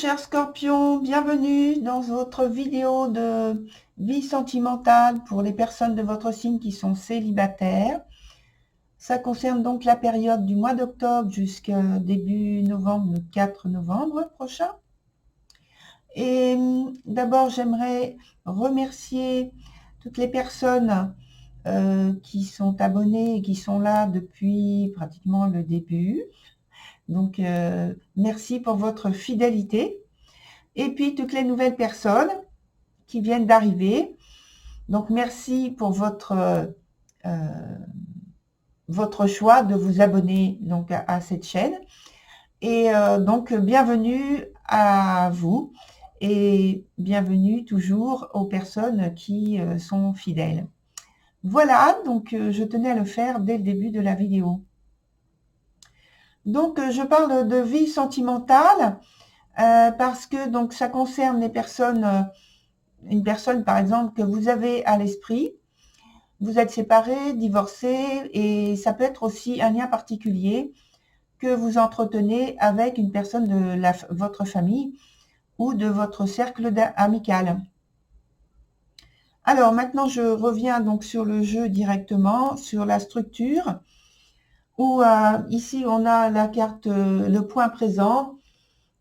chers scorpions, bienvenue dans votre vidéo de vie sentimentale pour les personnes de votre signe qui sont célibataires. Ça concerne donc la période du mois d'octobre jusqu'à début novembre, le 4 novembre prochain. Et d'abord, j'aimerais remercier toutes les personnes qui sont abonnées et qui sont là depuis pratiquement le début. Donc, merci pour votre fidélité. Et puis, toutes les nouvelles personnes qui viennent d'arriver. Donc, merci pour votre choix de vous abonner donc, à cette chaîne. Et donc, bienvenue à vous et bienvenue toujours aux personnes qui sont fidèles. Voilà, donc je tenais à le faire dès le début de la vidéo. Donc, je parle de vie sentimentale parce que donc ça concerne les personnes, une personne par exemple que vous avez à l'esprit, vous êtes séparés, divorcés, et ça peut être aussi un lien particulier que vous entretenez avec une personne de votre famille ou de votre cercle amical. Alors maintenant, je reviens donc sur le jeu directement, sur la structure, où ici on a la carte, le point présent,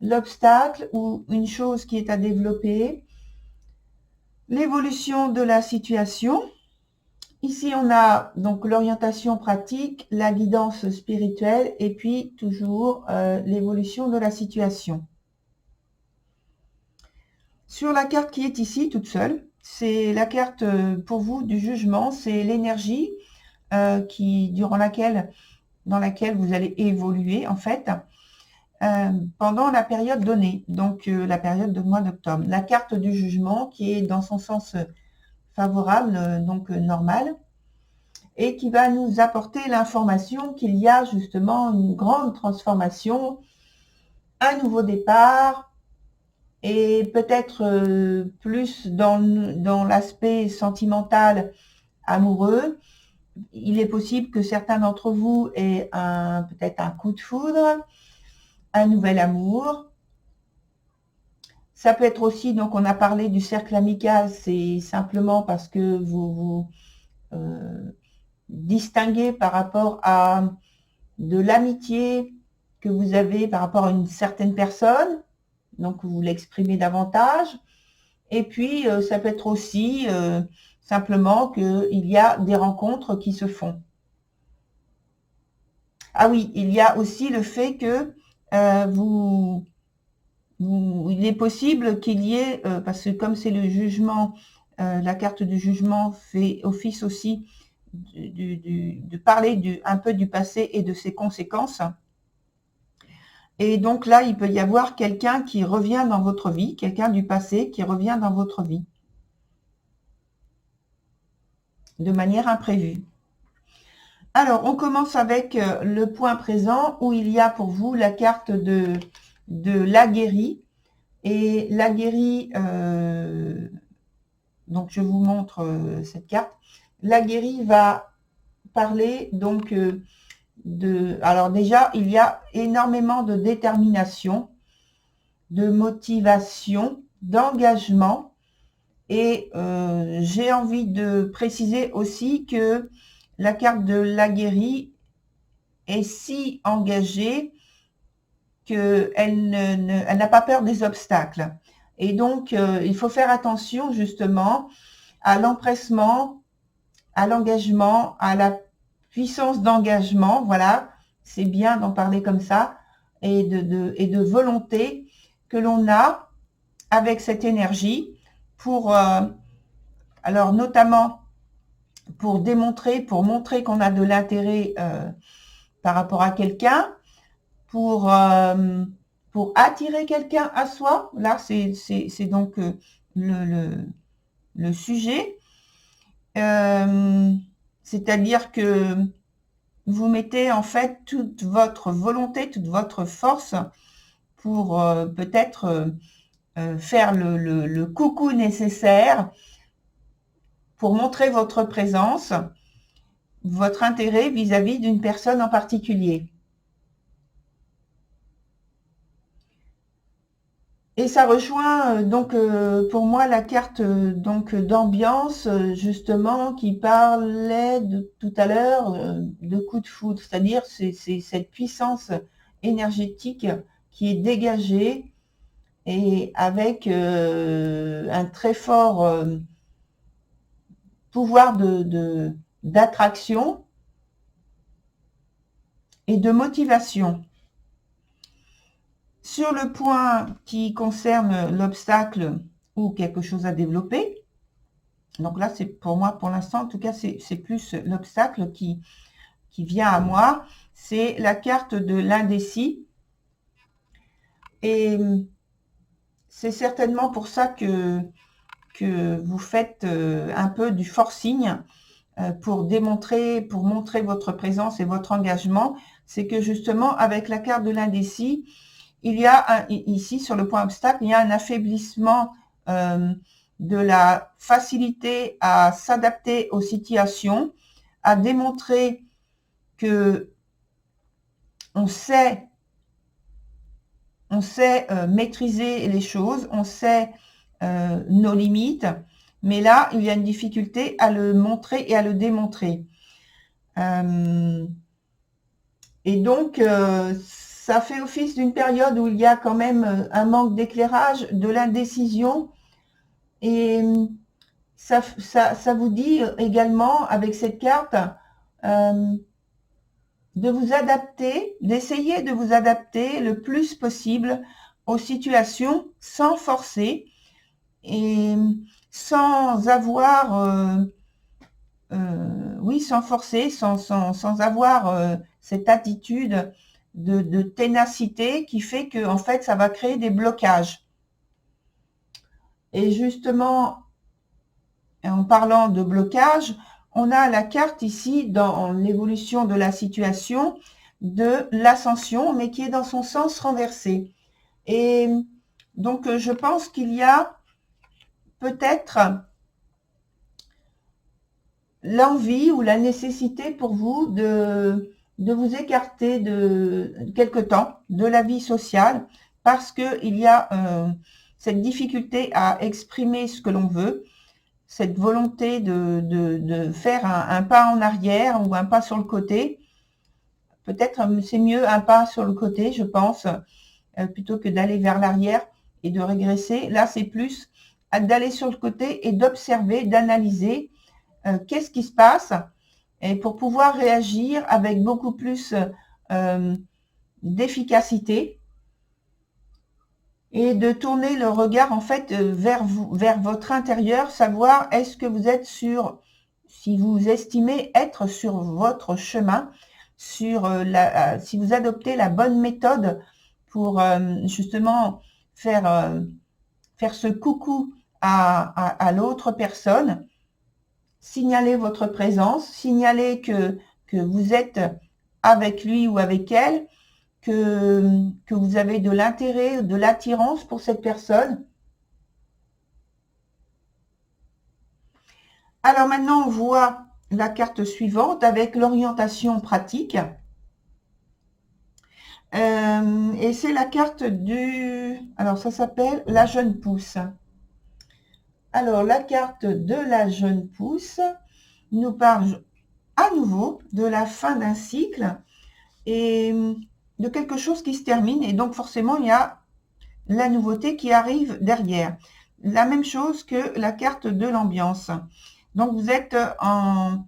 l'obstacle ou une chose qui est à développer, l'évolution de la situation. Ici, on a donc l'orientation pratique, la guidance spirituelle et puis toujours l'évolution de la situation. Sur la carte qui est ici, toute seule, c'est la carte pour vous du jugement, c'est l'énergie dans laquelle vous allez évoluer en fait pendant la période donnée, donc la période du mois d'octobre. La carte du jugement qui est dans son sens favorable, donc normal, et qui va nous apporter l'information qu'il y a justement une grande transformation, un nouveau départ, et peut-être plus dans l'aspect sentimental amoureux. Il est possible que certains d'entre vous aient peut-être un coup de foudre, un nouvel amour. Ça peut être aussi, donc on a parlé du cercle amical, c'est simplement parce que vous distinguez par rapport à de l'amitié que vous avez par rapport à une certaine personne, donc vous l'exprimez davantage. Et puis, ça peut être aussi simplement qu'il y a des rencontres qui se font. Ah oui, il y a aussi le fait que il est possible qu'il y ait, parce que comme c'est le jugement, la carte du jugement fait office aussi de parler un peu du passé et de ses conséquences. Et donc là, il peut y avoir quelqu'un qui revient dans votre vie, quelqu'un du passé qui revient dans votre vie, de manière imprévue. Alors, on commence avec le point présent où il y a pour vous la carte de l'aguerri. Et l'aguerri, donc je vous montre cette carte. L'aguerri va parler donc alors déjà, il y a énormément de détermination, de motivation, d'engagement. Et j'ai envie de préciser aussi que la carte de l'aguerri est si engagée qu'elle n'a pas peur des obstacles. Et donc, il faut faire attention justement à l'empressement, à l'engagement, à la puissance d'engagement. Voilà, c'est bien d'en parler comme ça, et de volonté que l'on a avec cette énergie pour, alors notamment pour montrer qu'on a de l'intérêt par rapport à quelqu'un, pour attirer quelqu'un à soi. Là, c'est donc le sujet. C'est-à-dire que vous mettez en fait toute votre volonté, toute votre force pour peut-être faire le coucou nécessaire pour montrer votre présence, votre intérêt vis-à-vis d'une personne en particulier. Et ça rejoint donc pour moi la carte donc d'ambiance justement qui parlait de tout à l'heure de coup de foudre, c'est-à-dire c'est cette puissance énergétique qui est dégagée et avec un très fort pouvoir d'attraction et de motivation. Sur le point qui concerne l'obstacle ou quelque chose à développer, donc là, c'est pour moi, pour l'instant, en tout cas, c'est plus l'obstacle qui vient à moi. C'est la carte de l'indécis. Et c'est certainement pour ça que vous faites un peu du forcing pour montrer votre présence et votre engagement. C'est que justement, avec la carte de l'indécis, il y a ici, sur le point obstacle, il y a un affaiblissement de la facilité à s'adapter aux situations, à démontrer que on sait maîtriser les choses, on sait nos limites, mais là, il y a une difficulté à le montrer et à le démontrer. Et donc, ça fait office d'une période où il y a quand même un manque d'éclairage, de l'indécision. Et ça vous dit également, avec cette carte, de vous adapter, d'essayer de vous adapter le plus possible aux situations sans forcer et sans avoir, oui, sans forcer, sans avoir cette attitude de ténacité qui fait que, en fait, ça va créer des blocages. Et justement, en parlant de blocage, on a la carte ici dans l'évolution de la situation de l'ascension, mais qui est dans son sens renversé. Et donc, je pense qu'il y a peut-être l'envie ou la nécessité pour vous de vous écarter de quelque temps de la vie sociale parce qu'il y a cette difficulté à exprimer ce que l'on veut, cette volonté de faire un pas en arrière ou un pas sur le côté. Peut-être c'est mieux un pas sur le côté, je pense, plutôt que d'aller vers l'arrière et de régresser. Là, c'est plus d'aller sur le côté et d'observer, d'analyser qu'est-ce qui se passe et pour pouvoir réagir avec beaucoup plus d'efficacité et de tourner le regard en fait vers vous, vers votre intérieur, savoir est-ce que vous êtes si vous estimez être sur votre chemin, sur si vous adoptez la bonne méthode pour justement faire ce coucou à l'autre personne, signaler votre présence, signaler que vous êtes avec lui ou avec elle, que vous avez de l'intérêt, de l'attirance pour cette personne. Alors maintenant, on voit la carte suivante avec l'orientation pratique. Et c'est la carte alors ça s'appelle la jeune pousse. Alors la carte de la jeune pousse nous parle à nouveau de la fin d'un cycle et de quelque chose qui se termine. Et donc forcément, il y a la nouveauté qui arrive derrière. La même chose que la carte de l'ambiance. Donc vous êtes en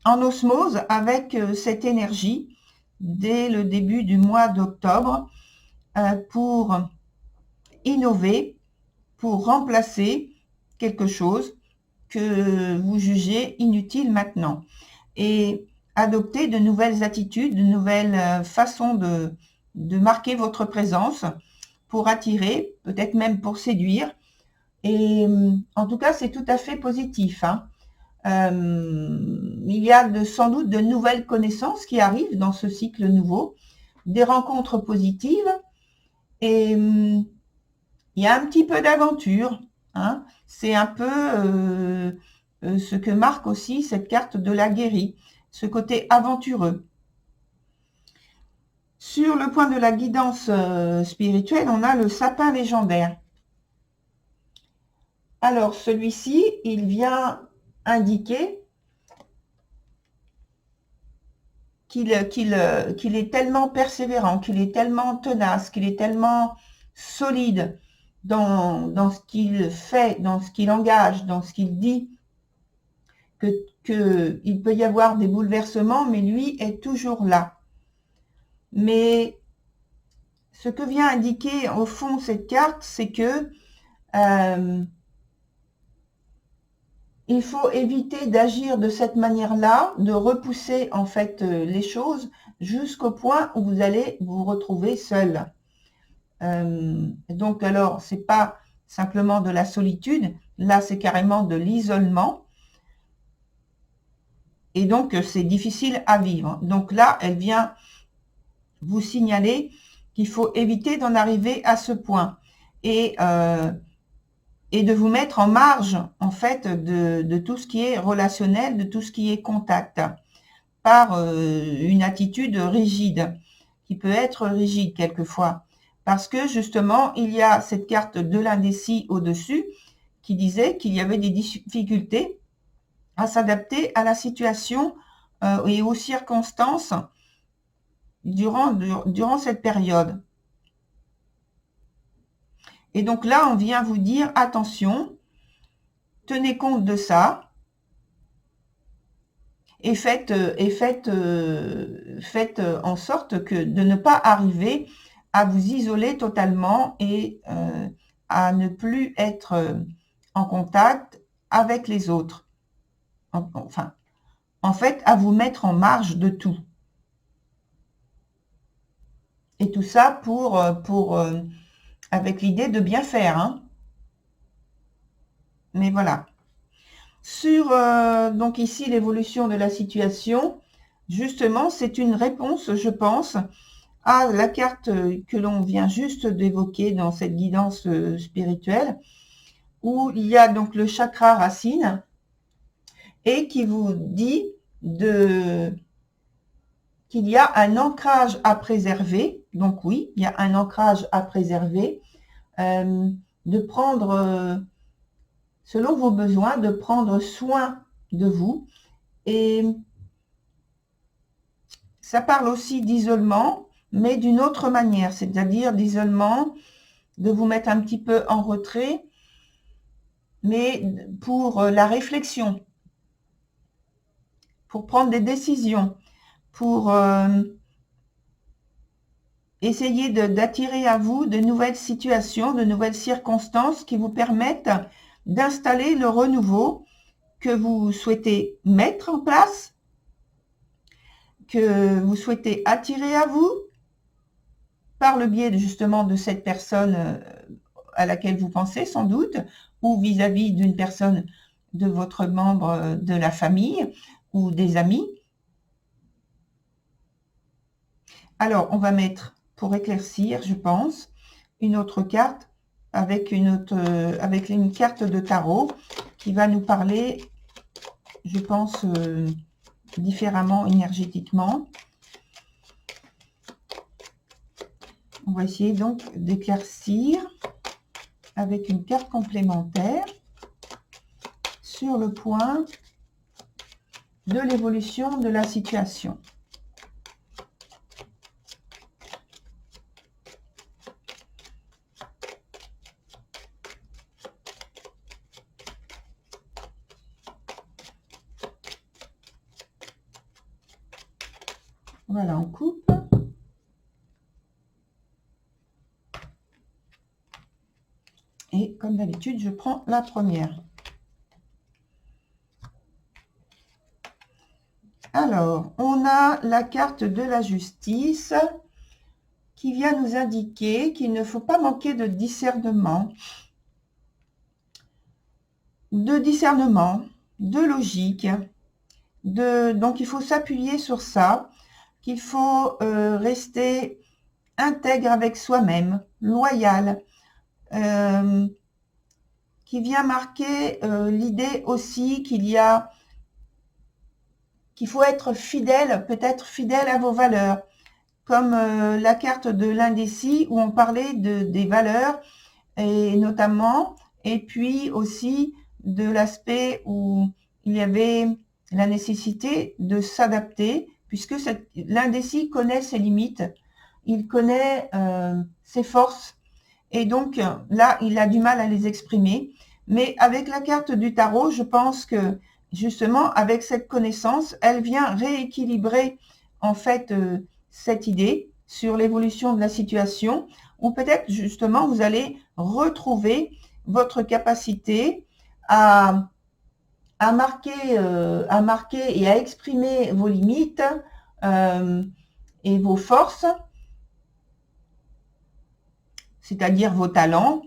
osmose avec cette énergie dès le début du mois d'octobre pour innover, pour remplacer quelque chose que vous jugez inutile maintenant et adopter de nouvelles attitudes, de nouvelles façons de marquer votre présence pour attirer, peut-être même pour séduire. Et en tout cas, c'est tout à fait positif. Il y a sans doute de nouvelles connaissances qui arrivent dans ce cycle nouveau, des rencontres positives et il y a un petit peu d'aventure. C'est un peu ce que marque aussi cette carte de la guérie, ce côté aventureux. Sur le point de la guidance spirituelle, on a le sapin légendaire. Alors, celui-ci, il vient indiquer qu'il est tellement persévérant, qu'il est tellement tenace, qu'il est tellement solide dans ce qu'il fait, dans ce qu'il engage, dans ce qu'il dit, qu'il peut y avoir des bouleversements, mais lui est toujours là. Mais ce que vient indiquer au fond cette carte, c'est que il faut éviter d'agir de cette manière-là, de repousser en fait les choses jusqu'au point où vous allez vous retrouver seul. Donc alors, c'est pas simplement de la solitude, là c'est carrément de l'isolement. Et donc c'est difficile à vivre. Donc là, elle vient vous signaler qu'il faut éviter d'en arriver à ce point. Et de vous mettre en marge, en fait, de tout ce qui est relationnel, de tout ce qui est contact, par une attitude rigide, qui peut être rigide quelquefois. Parce que, justement, il y a cette carte de l'indécis au-dessus, qui disait qu'il y avait des difficultés à s'adapter à la situation et aux circonstances durant cette période. Et donc là, on vient vous dire, attention, tenez compte de ça et faites en sorte que de ne pas arriver à vous isoler totalement et à ne plus être en contact avec les autres. Enfin, en fait, à vous mettre en marge de tout. Et tout ça avec l'idée de bien faire, hein. Mais voilà. Sur donc ici l'évolution de la situation, justement, c'est une réponse, je pense, à la carte que l'on vient juste d'évoquer dans cette guidance spirituelle, où il y a donc le chakra racine et qui vous dit qu'il y a un ancrage à préserver. Donc oui, il y a un ancrage à préserver, de prendre, selon vos besoins, de prendre soin de vous. Et ça parle aussi d'isolement, mais d'une autre manière, c'est-à-dire d'isolement, de vous mettre un petit peu en retrait, mais pour la réflexion, pour prendre des décisions, pour essayer d'attirer à vous de nouvelles situations, de nouvelles circonstances qui vous permettent d'installer le renouveau que vous souhaitez mettre en place, que vous souhaitez attirer à vous par le biais justement de cette personne à laquelle vous pensez sans doute, ou vis-à-vis d'une personne de votre membre de la famille ou des amis. Alors, on va mettre, pour éclaircir, je pense, une autre carte avec une carte de tarot qui va nous parler, je pense, différemment énergétiquement. On va essayer donc d'éclaircir avec une carte complémentaire sur le point de l'évolution de la situation. Voilà, on coupe. Et comme d'habitude, je prends la première. Alors, on a la carte de la justice qui vient nous indiquer qu'il ne faut pas manquer de discernement, de logique. Donc, il faut s'appuyer sur ça, qu'il faut rester intègre avec soi-même, loyal, qui vient marquer l'idée aussi qu'il faut être fidèle, peut-être fidèle à vos valeurs, comme la carte de l'indécis où on parlait des valeurs et notamment, et puis aussi de l'aspect où il y avait la nécessité de s'adapter, puisque l'indécis connaît ses limites, il connaît ses forces, et donc là, il a du mal à les exprimer. Mais avec la carte du tarot, je pense que justement, avec cette connaissance, elle vient rééquilibrer en fait cette idée sur l'évolution de la situation, ou peut-être justement vous allez retrouver votre capacité à marquer et à exprimer vos limites et vos forces, c'est-à-dire vos talents.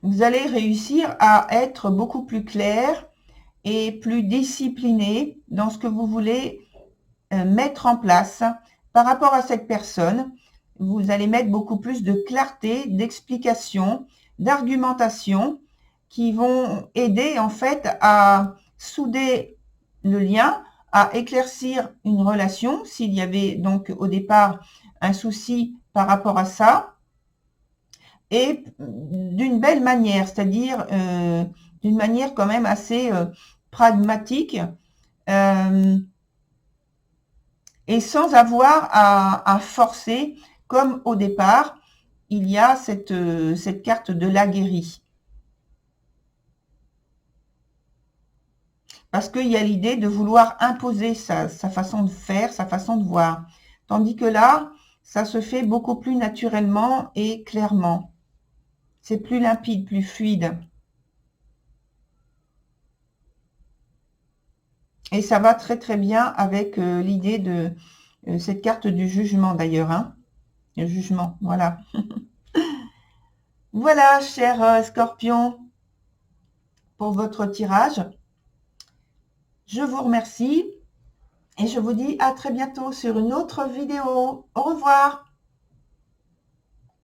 Vous allez réussir à être beaucoup plus clair et plus discipliné dans ce que vous voulez mettre en place par rapport à cette personne. Vous allez mettre beaucoup plus de clarté, d'explication, d'argumentation qui vont aider en fait à souder le lien, à éclaircir une relation s'il y avait donc au départ un souci par rapport à ça, et d'une belle manière, c'est-à-dire d'une manière quand même assez pragmatique, et sans avoir à forcer, comme au départ, il y a cette carte de l'aguerri. Parce qu'il y a l'idée de vouloir imposer sa façon de faire, sa façon de voir. Tandis que là, ça se fait beaucoup plus naturellement et clairement. C'est plus limpide, plus fluide. Et ça va très très bien avec l'idée de cette carte du jugement d'ailleurs. Hein. Le jugement, voilà. Voilà, cher Scorpion, pour votre tirage. Je vous remercie et je vous dis à très bientôt sur une autre vidéo. Au revoir.